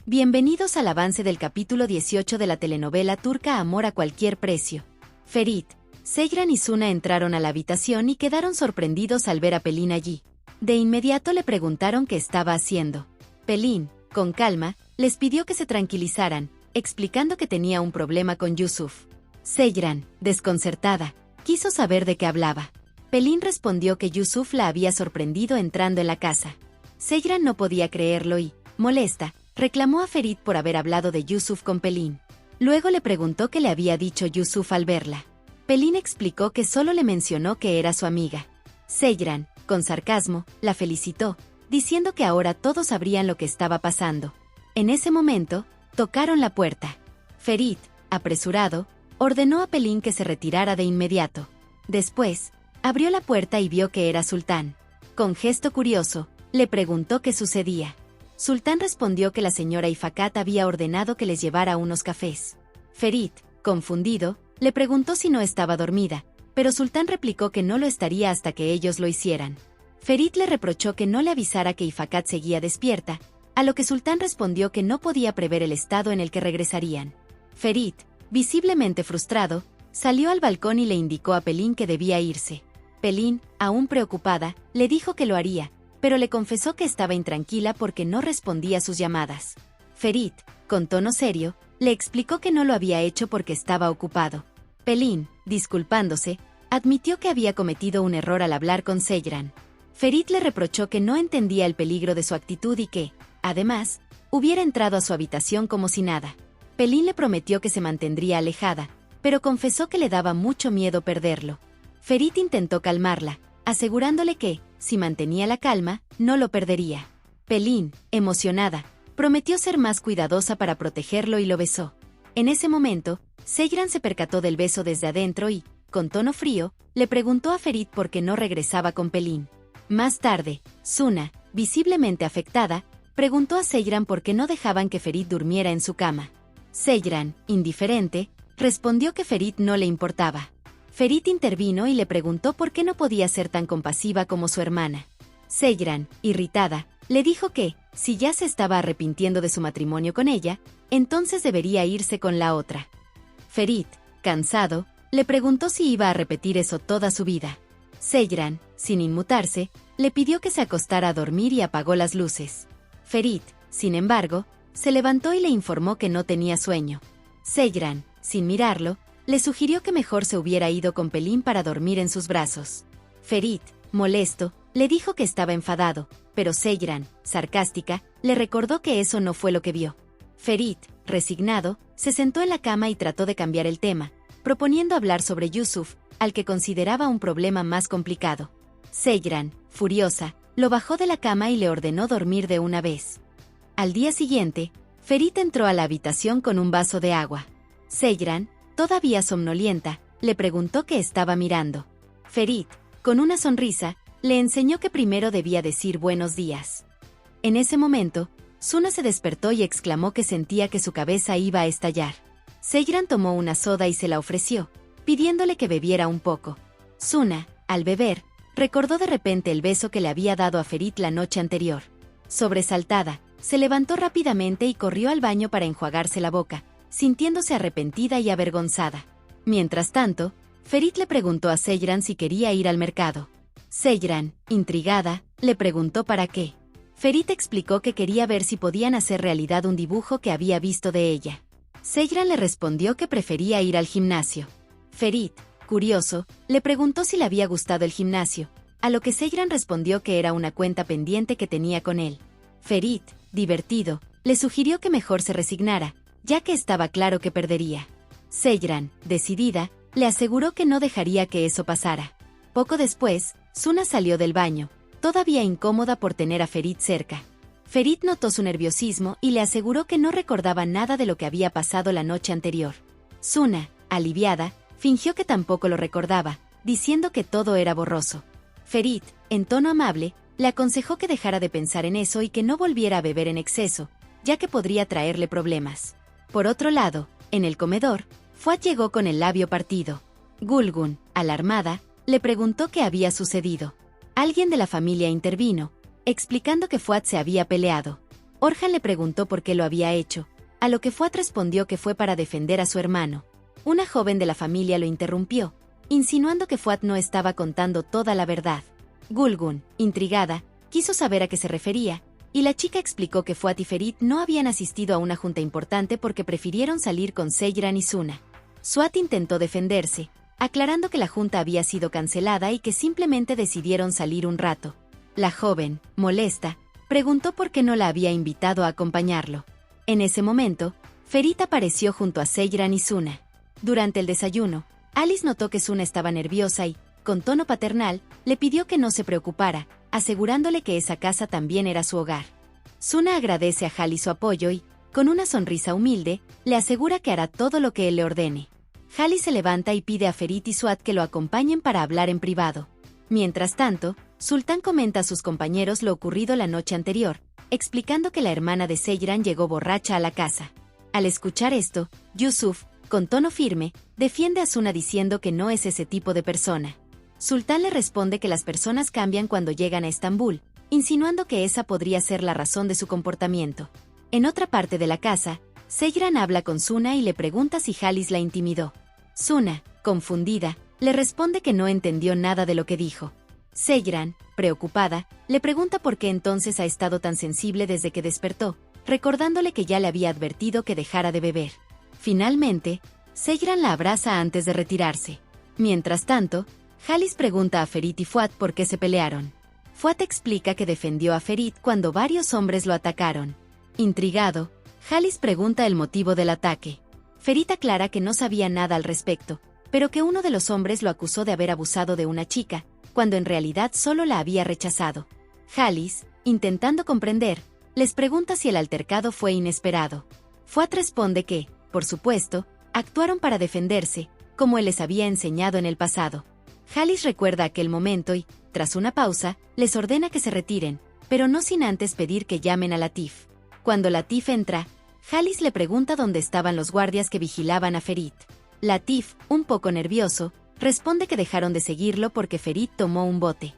Bienvenidos al avance del capítulo 18 de la telenovela turca Amor a cualquier precio. Ferit, Seyran y Suna entraron a la habitación y quedaron sorprendidos al ver a Pelin allí. De inmediato le preguntaron qué estaba haciendo. Pelin, con calma, les pidió que se tranquilizaran, explicando que tenía un problema con Yusuf. Seyran, desconcertada, quiso saber de qué hablaba. Pelin respondió que Yusuf la había sorprendido entrando en la casa. Seyran no podía creerlo y, molesta, reclamó a Ferit por haber hablado de Yusuf con Pelin. Luego le preguntó qué le había dicho Yusuf al verla. Pelin explicó que solo le mencionó que era su amiga. Seyran, con sarcasmo, la felicitó, diciendo que ahora todos sabrían lo que estaba pasando. En ese momento, tocaron la puerta. Ferit, apresurado, ordenó a Pelin que se retirara de inmediato. Después, abrió la puerta y vio que era Sultán. Con gesto curioso, le preguntó qué sucedía. Sultán respondió que la señora Ifakat había ordenado que les llevara unos cafés. Ferit, confundido, le preguntó si no estaba dormida, pero Sultán replicó que no lo estaría hasta que ellos lo hicieran. Ferit le reprochó que no le avisara que Ifakat seguía despierta, a lo que Sultán respondió que no podía prever el estado en el que regresarían. Ferit, visiblemente frustrado, salió al balcón y le indicó a Pelin que debía irse. Pelin, aún preocupada, le dijo que lo haría, pero le confesó que estaba intranquila porque no respondía a sus llamadas. Ferit, con tono serio, le explicó que no lo había hecho porque estaba ocupado. Pelin, disculpándose, admitió que había cometido un error al hablar con Seyran. Ferit le reprochó que no entendía el peligro de su actitud y que, además, hubiera entrado a su habitación como si nada. Pelin le prometió que se mantendría alejada, pero confesó que le daba mucho miedo perderlo. Ferit intentó calmarla, asegurándole que, si mantenía la calma, no lo perdería. Pelin, emocionada, prometió ser más cuidadosa para protegerlo y lo besó. En ese momento, Seyran se percató del beso desde adentro y, con tono frío, le preguntó a Ferit por qué no regresaba con Pelin. Más tarde, Suna, visiblemente afectada, preguntó a Seyran por qué no dejaban que Ferit durmiera en su cama. Seyran, indiferente, respondió que Ferit no le importaba. Ferit intervino y le preguntó por qué no podía ser tan compasiva como su hermana. Seyran, irritada, le dijo que, si ya se estaba arrepintiendo de su matrimonio con ella, entonces debería irse con la otra. Ferit, cansado, le preguntó si iba a repetir eso toda su vida. Seyran, sin inmutarse, le pidió que se acostara a dormir y apagó las luces. Ferit, sin embargo, se levantó y le informó que no tenía sueño. Seyran, sin mirarlo, le sugirió que mejor se hubiera ido con Pelin para dormir en sus brazos. Ferit, molesto, le dijo que estaba enfadado, pero Seyran, sarcástica, le recordó que eso no fue lo que vio. Ferit, resignado, se sentó en la cama y trató de cambiar el tema, proponiendo hablar sobre Yusuf, al que consideraba un problema más complicado. Seyran, furiosa, lo bajó de la cama y le ordenó dormir de una vez. Al día siguiente, Ferit entró a la habitación con un vaso de agua. Seyran, todavía somnolienta, le preguntó qué estaba mirando. Ferit, con una sonrisa, le enseñó que primero debía decir buenos días. En ese momento, Suna se despertó y exclamó que sentía que su cabeza iba a estallar. Seyran tomó una soda y se la ofreció, pidiéndole que bebiera un poco. Suna, al beber, recordó de repente el beso que le había dado a Ferit la noche anterior. Sobresaltada, se levantó rápidamente y corrió al baño para enjuagarse la boca, sintiéndose arrepentida y avergonzada. Mientras tanto, Ferit le preguntó a Seyran si quería ir al mercado. Seyran, intrigada, le preguntó para qué. Ferit explicó que quería ver si podían hacer realidad un dibujo que había visto de ella. Seyran le respondió que prefería ir al gimnasio. Ferit, curioso, le preguntó si le había gustado el gimnasio, a lo que Seyran respondió que era una cuenta pendiente que tenía con él. Ferit, divertido, le sugirió que mejor se resignara, ya que estaba claro que perdería. Seyran, decidida, le aseguró que no dejaría que eso pasara. Poco después, Suna salió del baño, todavía incómoda por tener a Ferit cerca. Ferit notó su nerviosismo y le aseguró que no recordaba nada de lo que había pasado la noche anterior. Suna, aliviada, fingió que tampoco lo recordaba, diciendo que todo era borroso. Ferit, en tono amable, le aconsejó que dejara de pensar en eso y que no volviera a beber en exceso, ya que podría traerle problemas. Por otro lado, en el comedor, Fuad llegó con el labio partido. Gulgun, alarmada, le preguntó qué había sucedido. Alguien de la familia intervino, explicando que Fuad se había peleado. Orhan le preguntó por qué lo había hecho, a lo que Fuat respondió que fue para defender a su hermano. Una joven de la familia lo interrumpió, insinuando que Fuat no estaba contando toda la verdad. Gulgun, intrigada, quiso saber a qué se refería, y la chica explicó que Fuat y Ferit no habían asistido a una junta importante porque prefirieron salir con Seyran y Suna. Fuat intentó defenderse, aclarando que la junta había sido cancelada y que simplemente decidieron salir un rato. La joven, molesta, preguntó por qué no la había invitado a acompañarlo. En ese momento, Ferit apareció junto a Seyran y Suna. Durante el desayuno, Alice notó que Suna estaba nerviosa y, con tono paternal, le pidió que no se preocupara, asegurándole que esa casa también era su hogar. Suna agradece a Hali su apoyo y, con una sonrisa humilde, le asegura que hará todo lo que él le ordene. Hali se levanta y pide a Ferit y Suat que lo acompañen para hablar en privado. Mientras tanto, Sultán comenta a sus compañeros lo ocurrido la noche anterior, explicando que la hermana de Seyran llegó borracha a la casa. Al escuchar esto, Yusuf, con tono firme, defiende a Suna diciendo que no es ese tipo de persona. Sultán le responde que las personas cambian cuando llegan a Estambul, insinuando que esa podría ser la razón de su comportamiento. En otra parte de la casa, Seyran habla con Suna y le pregunta si Halis la intimidó. Suna, confundida, le responde que no entendió nada de lo que dijo. Seyran, preocupada, le pregunta por qué entonces ha estado tan sensible desde que despertó, recordándole que ya le había advertido que dejara de beber. Finalmente, Seyran la abraza antes de retirarse. Mientras tanto, Halis pregunta a Ferit y Fuat por qué se pelearon. Fuat explica que defendió a Ferit cuando varios hombres lo atacaron. Intrigado, Halis pregunta el motivo del ataque. Ferit aclara que no sabía nada al respecto, pero que uno de los hombres lo acusó de haber abusado de una chica, cuando en realidad solo la había rechazado. Halis, intentando comprender, les pregunta si el altercado fue inesperado. Fuat responde que, por supuesto, actuaron para defenderse, como él les había enseñado en el pasado. Halis recuerda aquel momento y, tras una pausa, les ordena que se retiren, pero no sin antes pedir que llamen a Latif. Cuando Latif entra, Halis le pregunta dónde estaban los guardias que vigilaban a Ferit. Latif, un poco nervioso, responde que dejaron de seguirlo porque Ferit tomó un bote.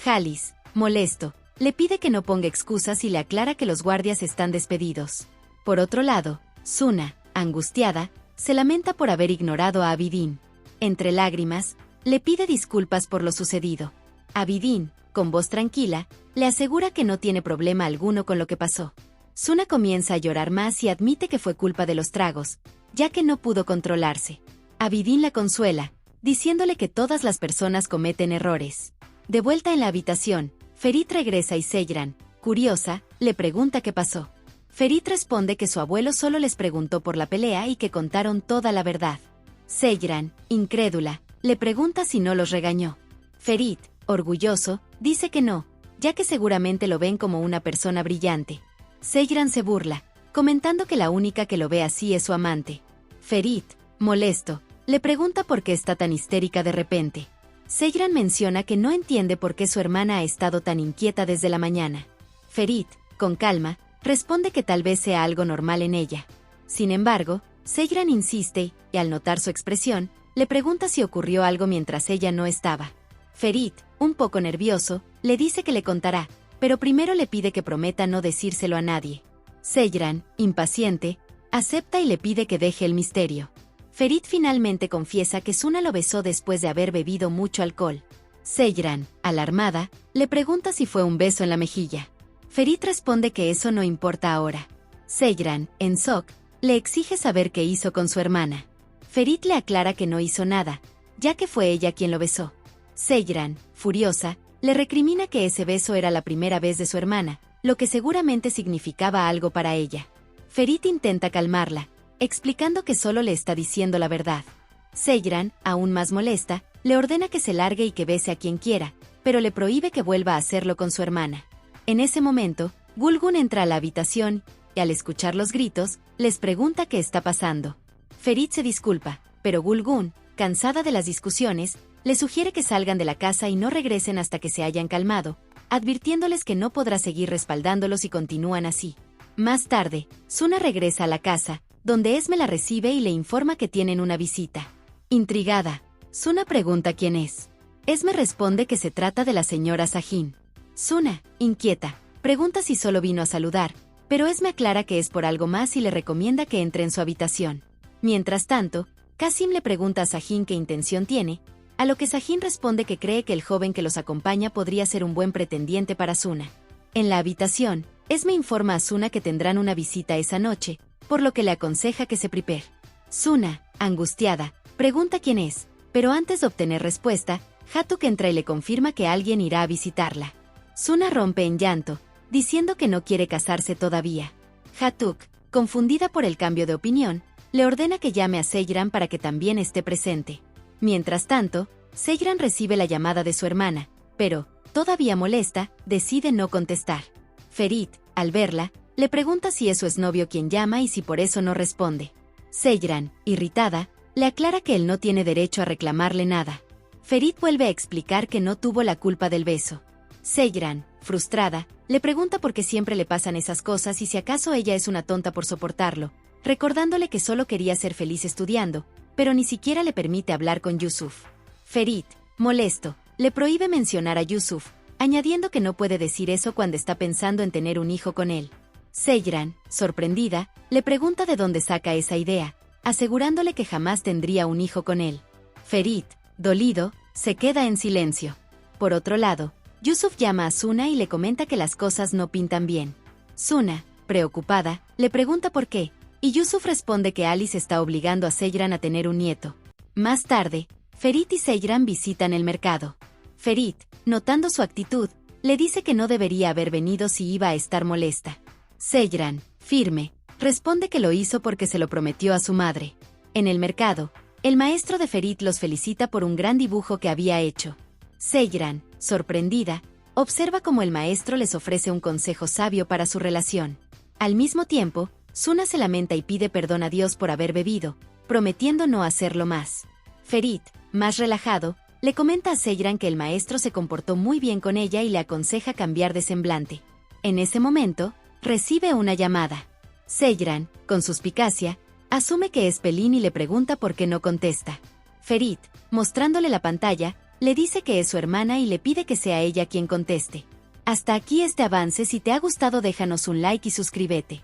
Halis, molesto, le pide que no ponga excusas y le aclara que los guardias están despedidos. Por otro lado, Suna, angustiada, se lamenta por haber ignorado a Abidin. Entre lágrimas, le pide disculpas por lo sucedido. Abidin, con voz tranquila, le asegura que no tiene problema alguno con lo que pasó. Suna comienza a llorar más y admite que fue culpa de los tragos, ya que no pudo controlarse. Abidin la consuela, diciéndole que todas las personas cometen errores. De vuelta en la habitación, Ferit regresa y Seyran, curiosa, le pregunta qué pasó. Ferit responde que su abuelo solo les preguntó por la pelea y que contaron toda la verdad. Seyran, incrédula, le pregunta si no los regañó. Ferit, orgulloso, dice que no, ya que seguramente lo ven como una persona brillante. Seyran se burla, comentando que la única que lo ve así es su amante. Ferit, molesto, le pregunta por qué está tan histérica de repente. Seyran menciona que no entiende por qué su hermana ha estado tan inquieta desde la mañana. Ferit, con calma, responde que tal vez sea algo normal en ella. Sin embargo, Seyran insiste y, al notar su expresión, le pregunta si ocurrió algo mientras ella no estaba. Ferit, un poco nervioso, le dice que le contará, pero primero le pide que prometa no decírselo a nadie. Seyran, impaciente, acepta y le pide que deje el misterio. Ferit finalmente confiesa que Suna lo besó después de haber bebido mucho alcohol. Seyran, alarmada, le pregunta si fue un beso en la mejilla. Ferit responde que eso no importa ahora. Seyran, en shock, le exige saber qué hizo con su hermana. Ferit le aclara que no hizo nada, ya que fue ella quien lo besó. Seyran, furiosa, le recrimina que ese beso era la primera vez de su hermana, lo que seguramente significaba algo para ella. Ferit intenta calmarla, explicando que solo le está diciendo la verdad. Seyran, aún más molesta, le ordena que se largue y que bese a quien quiera, pero le prohíbe que vuelva a hacerlo con su hermana. En ese momento, Gulgun entra a la habitación y, al escuchar los gritos, les pregunta qué está pasando. Ferit se disculpa, pero Gulgun, cansada de las discusiones, le sugiere que salgan de la casa y no regresen hasta que se hayan calmado, advirtiéndoles que no podrá seguir respaldándolos si continúan así. Más tarde, Suna regresa a la casa, donde Esme la recibe y le informa que tienen una visita. Intrigada, Suna pregunta quién es. Esme responde que se trata de la señora Sahin. Suna, inquieta, pregunta si solo vino a saludar, pero Esme aclara que es por algo más y le recomienda que entre en su habitación. Mientras tanto, Qasim le pregunta a Sajin qué intención tiene, a lo que Sajin responde que cree que el joven que los acompaña podría ser un buen pretendiente para Suna. En la habitación, Esme informa a Suna que tendrán una visita esa noche, por lo que le aconseja que se prepare. Suna, angustiada, pregunta quién es, pero antes de obtener respuesta, Hatuk entra y le confirma que alguien irá a visitarla. Suna rompe en llanto, diciendo que no quiere casarse todavía. Hatuk, confundida por el cambio de opinión, le ordena que llame a Seyran para que también esté presente. Mientras tanto, Seyran recibe la llamada de su hermana, pero, todavía molesta, decide no contestar. Ferit, al verla, le pregunta si es su exnovio quien llama y si por eso no responde. Seyran, irritada, le aclara que él no tiene derecho a reclamarle nada. Ferit vuelve a explicar que no tuvo la culpa del beso. Seyran, frustrada, le pregunta por qué siempre le pasan esas cosas y si acaso ella es una tonta por soportarlo, recordándole que solo quería ser feliz estudiando, pero ni siquiera le permite hablar con Yusuf. Ferit, molesto, le prohíbe mencionar a Yusuf, añadiendo que no puede decir eso cuando está pensando en tener un hijo con él. Seyran, sorprendida, le pregunta de dónde saca esa idea, asegurándole que jamás tendría un hijo con él. Ferit, dolido, se queda en silencio. Por otro lado, Yusuf llama a Suna y le comenta que las cosas no pintan bien. Suna, preocupada, le pregunta por qué, y Yusuf responde que Alice está obligando a Seyran a tener un nieto. Más tarde, Ferit y Seyran visitan el mercado. Ferit, notando su actitud, le dice que no debería haber venido si iba a estar molesta. Seyran, firme, responde que lo hizo porque se lo prometió a su madre. En el mercado, el maestro de Ferit los felicita por un gran dibujo que había hecho. Seyran, sorprendida, observa cómo el maestro les ofrece un consejo sabio para su relación. Al mismo tiempo, Suna se lamenta y pide perdón a Dios por haber bebido, prometiendo no hacerlo más. Ferit, más relajado, le comenta a Seyran que el maestro se comportó muy bien con ella y le aconseja cambiar de semblante. En ese momento, recibe una llamada. Seyran, con suspicacia, asume que es Pelin y le pregunta por qué no contesta. Ferit, mostrándole la pantalla, le dice que es su hermana y le pide que sea ella quien conteste. Hasta aquí este avance. Si te ha gustado déjanos un like y suscríbete.